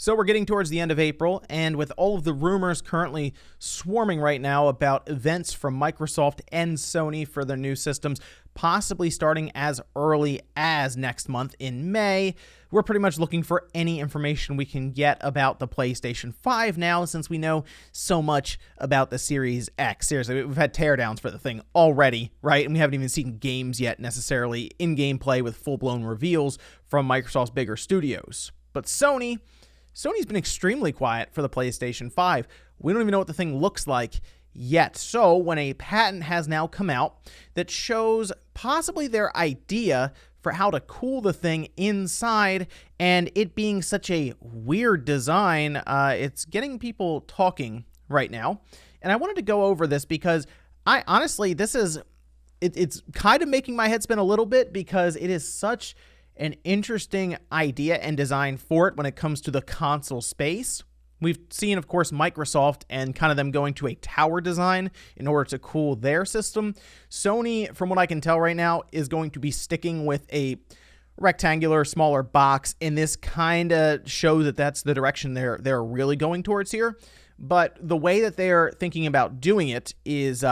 So we're getting towards the end of April, and with all of the rumors currently swarming right now about events from Microsoft and Sony for their new systems, possibly starting as early as next month in May, we're pretty much looking for any information we can get about the PlayStation 5 now, since we know so much about the Series X. Seriously, we've had teardowns for the thing already, right? And we haven't even seen games yet necessarily in gameplay with full-blown reveals from Microsoft's bigger studios. But Sony's been extremely quiet for the PlayStation 5. We don't even know what the thing looks like yet. So when a patent has now come out that shows possibly their idea for how to cool the thing inside, and it being such a weird design, it's getting people talking right now. And I wanted to go over this because I honestly, it's kind of making my head spin a little bit, because it is such an interesting idea and design for it when it comes to the console space. We've seen, of course, Microsoft and kind of them going to a tower design in order to cool their system. Sony, from what I can tell right now, is going to be sticking with a rectangular, smaller box, and this kind of shows that that's the direction they're really going towards here. But the way that they're thinking about doing it is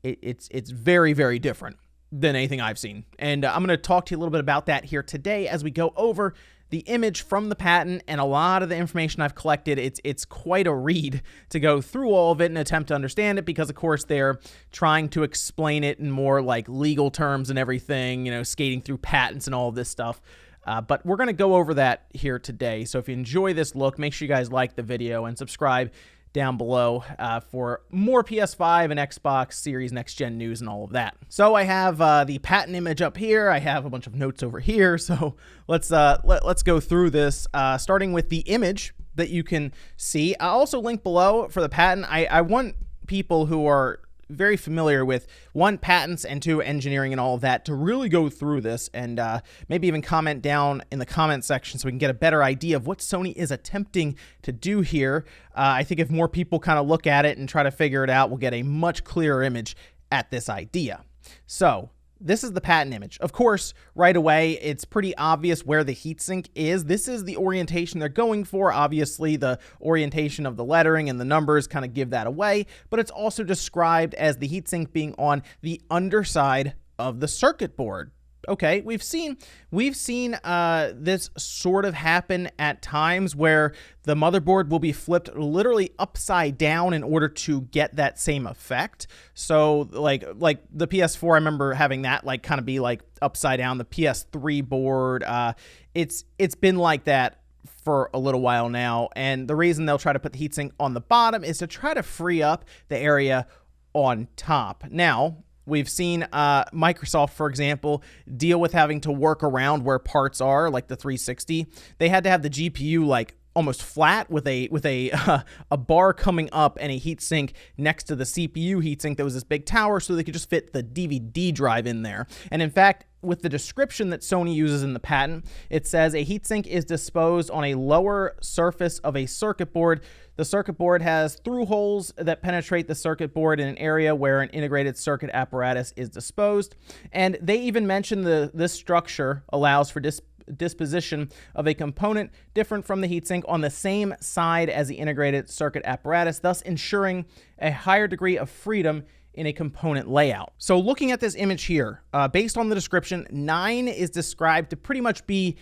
it's very, very different than anything I've seen. And I'm going to talk to you a little bit about that here today as we go over the image from the patent and a lot of the information I've collected. It's quite a read to go through all of it and attempt to understand it, because of course they're trying to explain it in more like legal terms and everything, you know, skating through patents and all of this stuff. But we're going to go over that here today. So if you enjoy this look, make sure you guys like the video and subscribe down below for more PS5 and Xbox Series Next Gen news and all of that. So I have the patent image up here. I have a bunch of notes over here. So let's go through this, starting with the image that you can see. I'll also link below for the patent. I want people who are very familiar with, one, patents, and two, engineering and all of that, to really go through this and maybe even comment down in the comment section so we can get a better idea of what Sony is attempting to do here. I think if more people kind of look at it and try to figure it out, we'll get a much clearer image at this idea. So this is the patent image. Of course, right away, it's pretty obvious where the heatsink is. This is the orientation they're going for. Obviously, the orientation of the lettering and the numbers kind of give that away, but it's also described as the heatsink being on the underside of the circuit board. Okay, we've seen this sort of happen at times where the motherboard will be flipped literally upside down in order to get that same effect. So like the PS4, I remember having that like kind of be like upside down. The PS3 board, it's been like that for a little while now, and the reason they'll try to put the heatsink on the bottom is to try to free up the area on top. Now, we've seen Microsoft, for example, deal with having to work around where parts are, like the 360. They had to have the GPU like almost flat with a bar coming up and a heatsink next to the CPU heatsink that was this big tower, so they could just fit the DVD drive in there. And in fact, with the description that Sony uses in the patent, it says a heatsink is disposed on a lower surface of a circuit board. The circuit board has through holes that penetrate the circuit board in an area where an integrated circuit apparatus is disposed. And they even mention this structure allows for disposition of a component different from the heatsink on the same side as the integrated circuit apparatus, thus ensuring a higher degree of freedom in a component layout. So looking at this image here, based on the description, 9 is described to pretty much be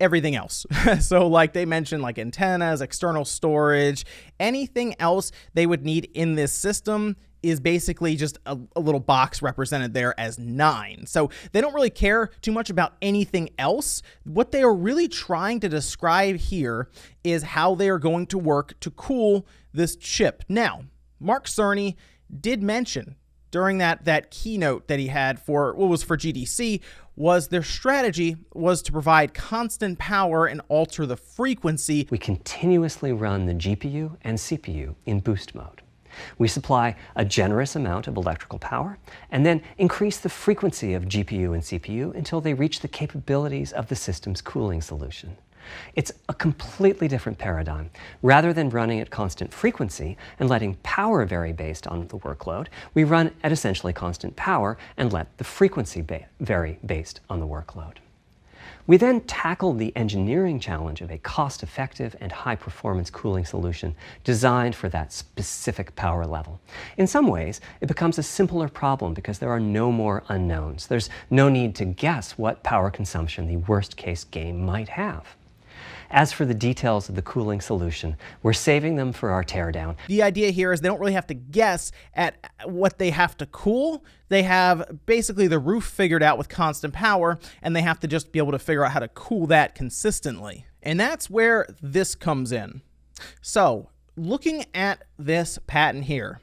everything else. So like they mentioned, like antennas, external storage, anything else they would need in this system is basically just a little box represented there as 9. So they don't really care too much about anything else. What they are really trying to describe here is how they are going to work to cool this chip. Now, Mark Cerny did mention during that keynote that he had for what was for GDC, was their strategy was to provide constant power and alter the frequency. We continuously run the GPU and CPU in boost mode. We supply a generous amount of electrical power and then increase the frequency of GPU and CPU until they reach the capabilities of the system's cooling solution. It's a completely different paradigm. Rather than running at constant frequency and letting power vary based on the workload, we run at essentially constant power and let the frequency vary based on the workload. We then tackled the engineering challenge of a cost-effective and high-performance cooling solution designed for that specific power level. In some ways, it becomes a simpler problem because there are no more unknowns. There's no need to guess what power consumption the worst-case game might have. As for the details of the cooling solution, we're saving them for our teardown. The idea here is they don't really have to guess at what they have to cool. They have basically the roof figured out with constant power, and they have to just be able to figure out how to cool that consistently. And that's where this comes in. So, looking at this patent here,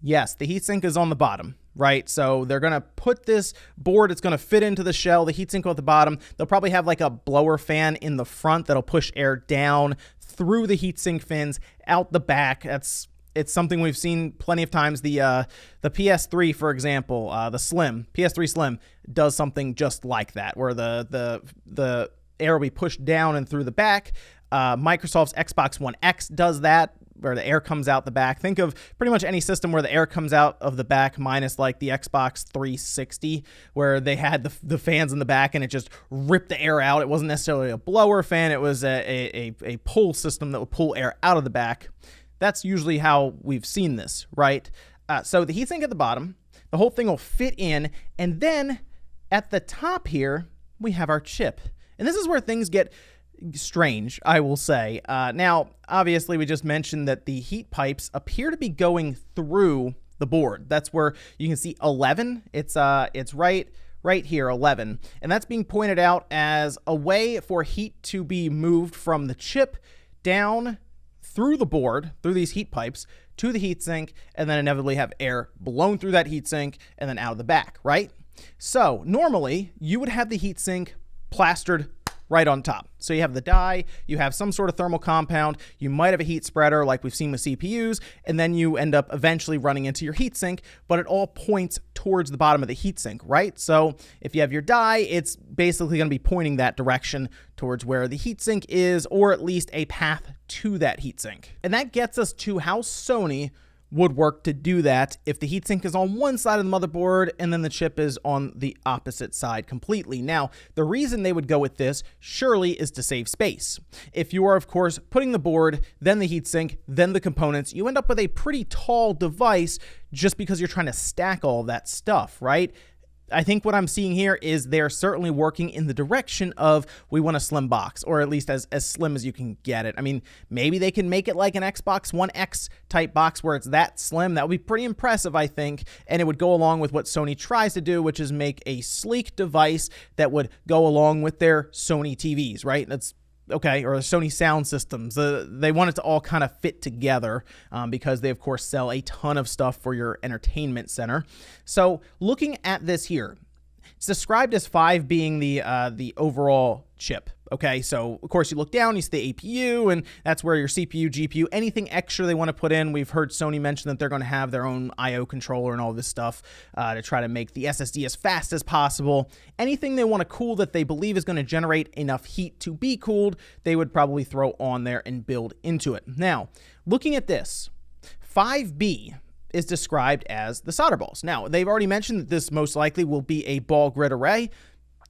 yes, the heatsink is on the bottom, right? So they're going to put this board, it's going to fit into the shell, the heatsink at the bottom. They'll probably have like a blower fan in the front that'll push air down through the heatsink fins out the back. It's something we've seen plenty of times. The PS3, for example, the PS3 Slim does something just like that, where the air will be pushed down and through the back. Microsoft's Xbox One X does that, where the air comes out the back. Think of pretty much any system where the air comes out of the back, minus like the Xbox 360, where they had the fans in the back and it just ripped the air out. It wasn't necessarily a blower fan. It was a pull system that would pull air out of the back. That's usually how we've seen this, right? So the heatsink at the bottom, the whole thing will fit in, and then at the top here, we have our chip. And this is where things get strange, I will say. Now, obviously, we just mentioned that the heat pipes appear to be going through the board. That's where you can see 11. It's right here, 11. And that's being pointed out as a way for heat to be moved from the chip down through the board, through these heat pipes, to the heatsink, and then inevitably have air blown through that heatsink and then out of the back, right? So normally, you would have the heatsink plastered right on top. So you have the die, you have some sort of thermal compound, you might have a heat spreader like we've seen with CPUs, and then you end up eventually running into your heatsink, but it all points towards the bottom of the heatsink, right? So if you have your die, it's basically going to be pointing that direction towards where the heatsink is, or at least a path to that heatsink. And that gets us to how Sony would work to do that if the heatsink is on one side of the motherboard and then the chip is on the opposite side completely. Now, the reason they would go with this surely is to save space. If you are, of course, putting the board, then the heatsink, then the components, you end up with a pretty tall device just because you're trying to stack all that stuff, right? I think what I'm seeing here is they're certainly working in the direction of we want a slim box, or at least as slim as you can get it. I mean, maybe they can make it like an Xbox One X type box where it's that slim. That would be pretty impressive, I think, and it would go along with what Sony tries to do, which is make a sleek device that would go along with their Sony TVs, right? That's okay, or Sony sound systems. They want it to all kind of fit together because they, of course, sell a ton of stuff for your entertainment center. So looking at this here, it's described as 5 being the overall chip. Okay, so of course you look down, you see the APU, and that's where your CPU, GPU, anything extra they want to put in. We've heard Sony mention that they're going to have their own I/O controller and all this stuff to try to make the SSD as fast as possible. Anything they want to cool that they believe is going to generate enough heat to be cooled, they would probably throw on there and build into it. Now, looking at this, 5B is described as the solder balls. Now, they've already mentioned that this most likely will be a ball grid array.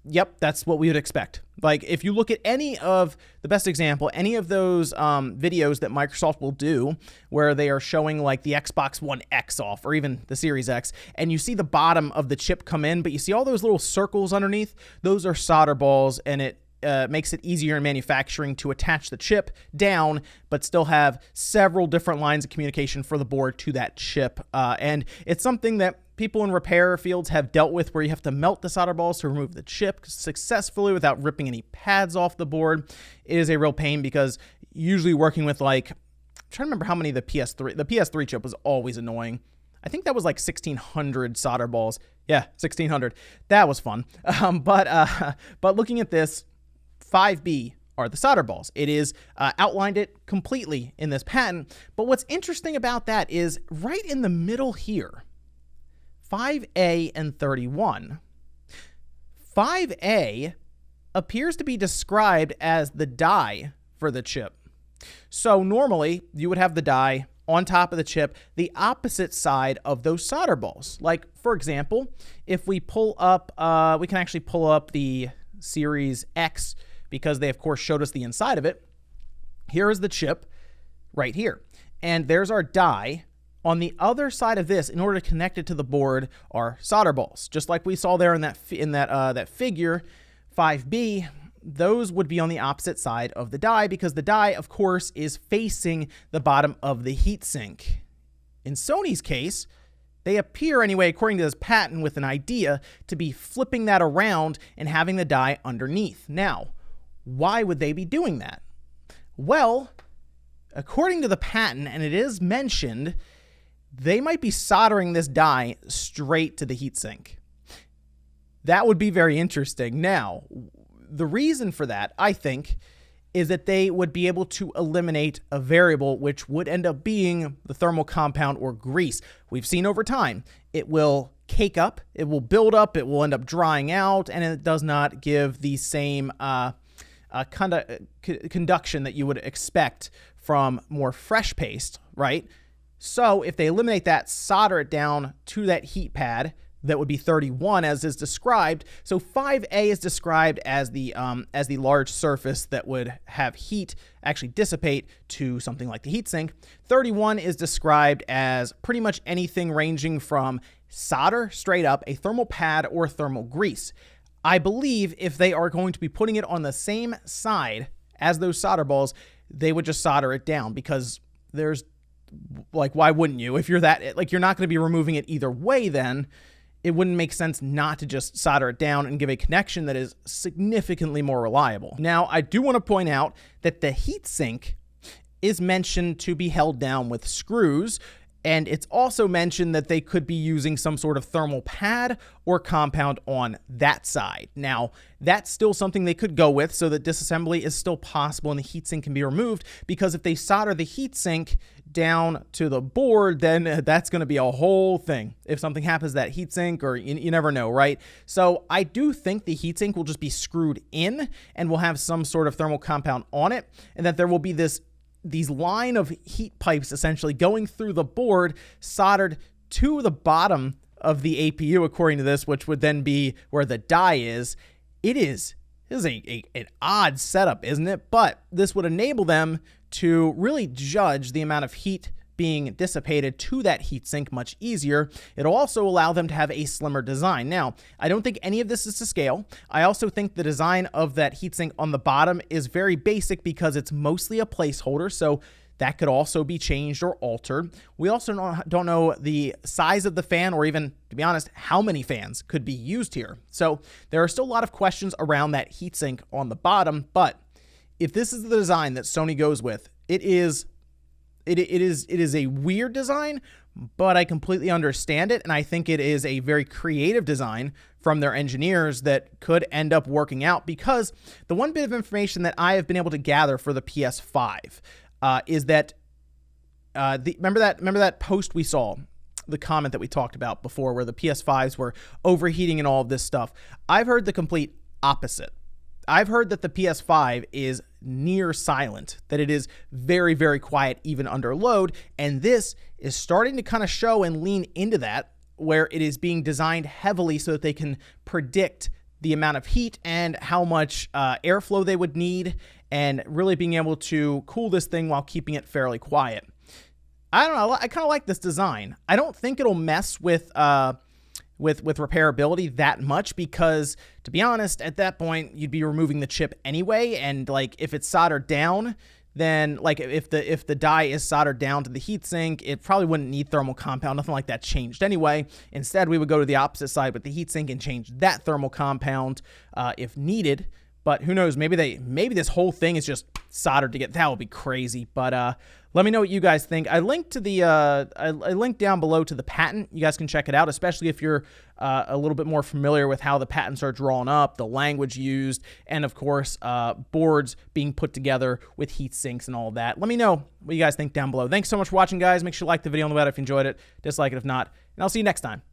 Yep, that's what we would expect. Like, if you look at any of the best example, any of those videos that Microsoft will do where they are showing like the Xbox One X off, or even the Series X, and you see the bottom of the chip come in, but you see all those little circles underneath, those are solder balls, and it makes it easier in manufacturing to attach the chip down, but still have several different lines of communication for the board to that chip. And it's something that people in repair fields have dealt with, where you have to melt the solder balls to remove the chip successfully without ripping any pads off the board. It is a real pain because usually working with like, I'm trying to remember how many the PS3 chip was always annoying. I think that was like 1,600 solder balls. Yeah, 1,600. That was fun. But looking at this, 5B are the solder balls. It is outlined it completely in this patent. But what's interesting about that is right in the middle here, 5A and 31. 5A appears to be described as the die for the chip. So normally you would have the die on top of the chip, the opposite side of those solder balls. Like, for example, if we pull up, we can actually pull up the Series X because they, of course, showed us the inside of it. Here is the chip right here. And there's our die. On the other side of this, in order to connect it to the board, are solder balls. Just like we saw there in that figure 5B, those would be on the opposite side of the die because the die, of course, is facing the bottom of the heatsink. In Sony's case, they appear, anyway, according to this patent, with an idea to be flipping that around and having the die underneath. Now, why would they be doing that? Well, according to the patent, and it is mentioned, they might be soldering this die straight to the heatsink. That would be very interesting. Now, the reason for that, I think, is that they would be able to eliminate a variable which would end up being the thermal compound or grease. We've seen over time, it will cake up, it will build up, it will end up drying out, and it does not give the same conduction that you would expect from more fresh paste, right? So if they eliminate that, solder it down to that heat pad, that would be 31 as is described. So 5A is described as the large surface that would have heat actually dissipate to something like the heatsink. 31 is described as pretty much anything ranging from solder straight up, a thermal pad, or thermal grease. I believe if they are going to be putting it on the same side as those solder balls, they would just solder it down because there's, like, why wouldn't you? If you're that, like, you're not going to be removing it either way, then it wouldn't make sense not to just solder it down and give a connection that is significantly more reliable. Now, I do want to point out that the heatsink is mentioned to be held down with screws, and it's also mentioned that they could be using some sort of thermal pad or compound on that side. Now, that's still something they could go with so that disassembly is still possible and the heatsink can be removed, because if they solder the heatsink down to the board, then that's going to be a whole thing. If something happens to that heatsink, or you never know, right? So I do think the heatsink will just be screwed in and will have some sort of thermal compound on it, and that there will be these line of heat pipes essentially going through the board, soldered to the bottom of the APU, according to this, which would then be where the die is. It is an odd setup, isn't it? But this would enable them to really judge the amount of heat being dissipated to that heatsink much easier. It'll also allow them to have a slimmer design. Now, I don't think any of this is to scale. I also think the design of that heatsink on the bottom is very basic because it's mostly a placeholder, so that could also be changed or altered. We also don't know the size of the fan, or even, to be honest, how many fans could be used here. So there are still a lot of questions around that heatsink on the bottom, but if this is the design that Sony goes with, it is a weird design, but I completely understand it, and I think it is a very creative design from their engineers that could end up working out, because the one bit of information that I have been able to gather for the PS5 is that remember that post we saw, the comment that we talked about before, where the PS5s were overheating and all of this stuff. I've heard the complete opposite. I've heard that the PS5 is near silent, that it is very, very quiet even under load, and this is starting to kind of show and lean into that, where it is being designed heavily so that they can predict the amount of heat and how much airflow they would need, and really being able to cool this thing while keeping it fairly quiet. I don't know, I kind of like this design. I don't think it'll mess with repairability that much, because, to be honest, at that point you'd be removing the chip anyway, and like if it's soldered down, then like if the die is soldered down to the heatsink, it probably wouldn't need thermal compound, nothing like that changed anyway. Instead, we would go to the opposite side with the heatsink and change that thermal compound if needed. But who knows, maybe this whole thing is just soldered together. That would be crazy. But let me know what you guys think. I linked to I linked down below to the patent. You guys can check it out, especially if you're a little bit more familiar with how the patents are drawn up, the language used, and of course, boards being put together with heat sinks and all of that. Let me know what you guys think down below. Thanks so much for watching, guys. Make sure you like the video on the web if you enjoyed it. Dislike it if not, and I'll see you next time.